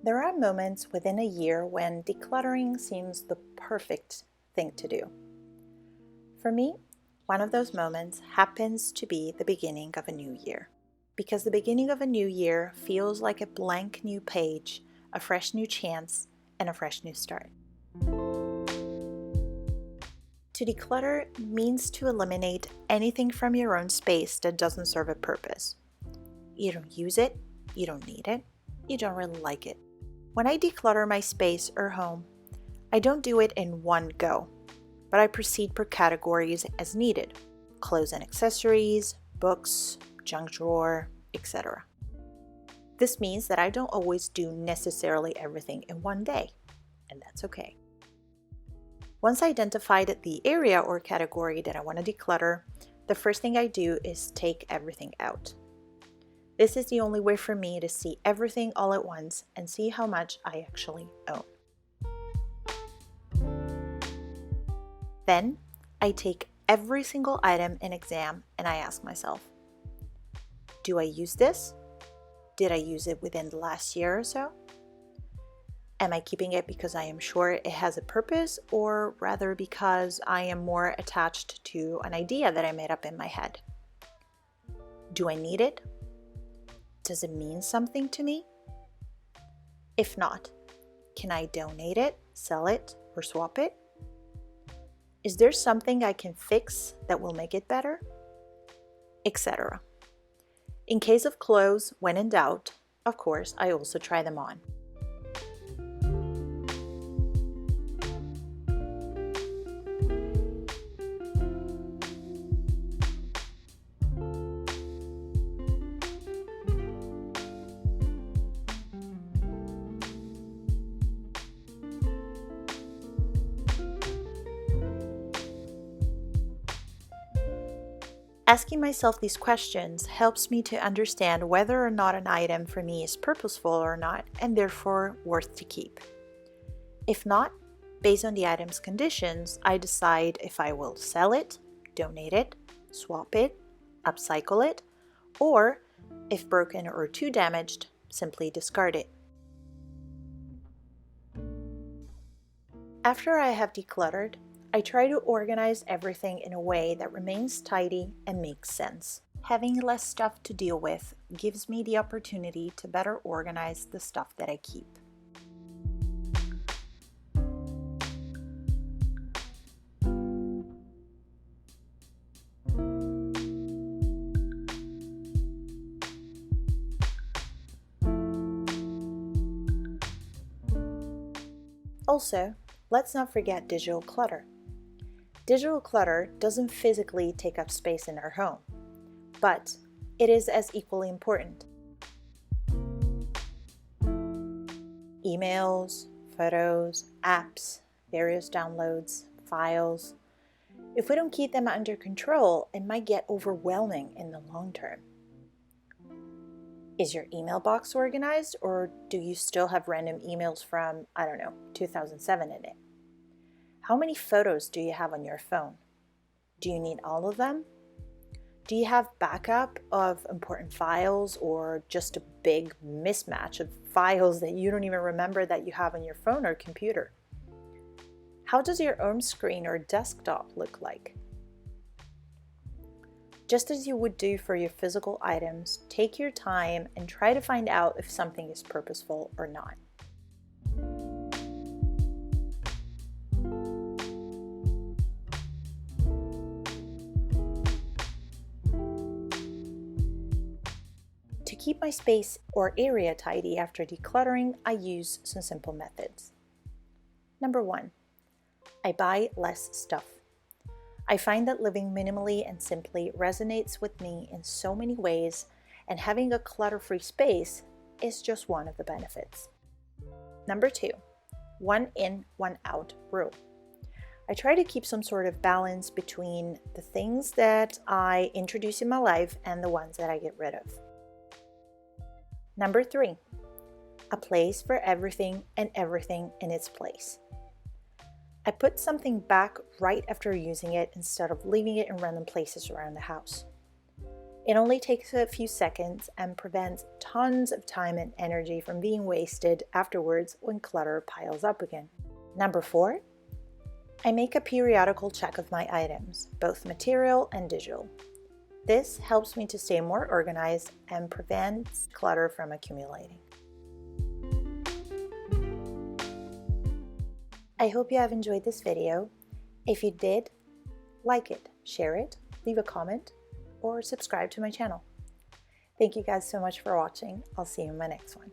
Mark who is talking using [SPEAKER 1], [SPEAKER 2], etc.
[SPEAKER 1] There are moments within a year when decluttering seems the perfect thing to do. For me, one of those moments happens to be the beginning of a new year. Because the beginning of a new year feels like a blank new page, a fresh new chance, and a fresh new start. To declutter means to eliminate anything from your own space that doesn't serve a purpose. You don't use it, you don't need it, you don't really like it. When I declutter my space or home, I don't do it in one go, but I proceed per categories as needed: clothes and accessories, books, junk drawer, etc. This means that I don't always do necessarily everything in one day, and that's okay. Once I identified the area or category that I want to declutter, the first thing I do is take everything out. This is the only way for me to see everything all at once and see how much I actually own. Then, I take every single item in exam and I ask myself, do I use this? Did I use it within the last year or so? Am I keeping it because I am sure it has a purpose, or rather because I am more attached to an idea that I made up in my head? Do I need it? Does it mean something to me? If not, can I donate it, sell it, or swap it? Is there something I can fix that will make it better? Etc. In case of clothes, when in doubt, of course, I also try them on. Asking myself these questions helps me to understand whether or not an item for me is purposeful or not, and therefore worth to keep. If not, based on the item's conditions, I decide if I will sell it, donate it, swap it, upcycle it, or, if broken or too damaged, simply discard it. After I have decluttered, I try to organize everything in a way that remains tidy and makes sense. Having less stuff to deal with gives me the opportunity to better organize the stuff that I keep. Also, let's not forget digital clutter. Digital clutter doesn't physically take up space in our home, but it is as equally important. Emails, photos, apps, various downloads, files. If we don't keep them under control, it might get overwhelming in the long term. Is your email box organized, or do you still have random emails from, 2007 in it? How many photos do you have on your phone? Do you need all of them? Do you have backup of important files, or just a big mismatch of files that you don't even remember that you have on your phone or computer? How does your home screen or desktop look like? Just as you would do for your physical items, take your time and try to find out if something is purposeful or not. To keep my space or area tidy after decluttering, I use some simple methods. Number 1, I buy less stuff. I find that living minimally and simply resonates with me in so many ways, and having a clutter-free space is just one of the benefits. Number 2, one in, one out rule. I try to keep some sort of balance between the things that I introduce in my life and the ones that I get rid of. Number 3, a place for everything and everything in its place. I put something back right after using it instead of leaving it in random places around the house. It only takes a few seconds and prevents tons of time and energy from being wasted afterwards when clutter piles up again. Number 4, I make a periodical check of my items, both material and digital. This helps me to stay more organized and prevents clutter from accumulating. I hope you have enjoyed this video. If you did, like it, share it, leave a comment, or subscribe to my channel. Thank you guys so much for watching. I'll see you in my next one.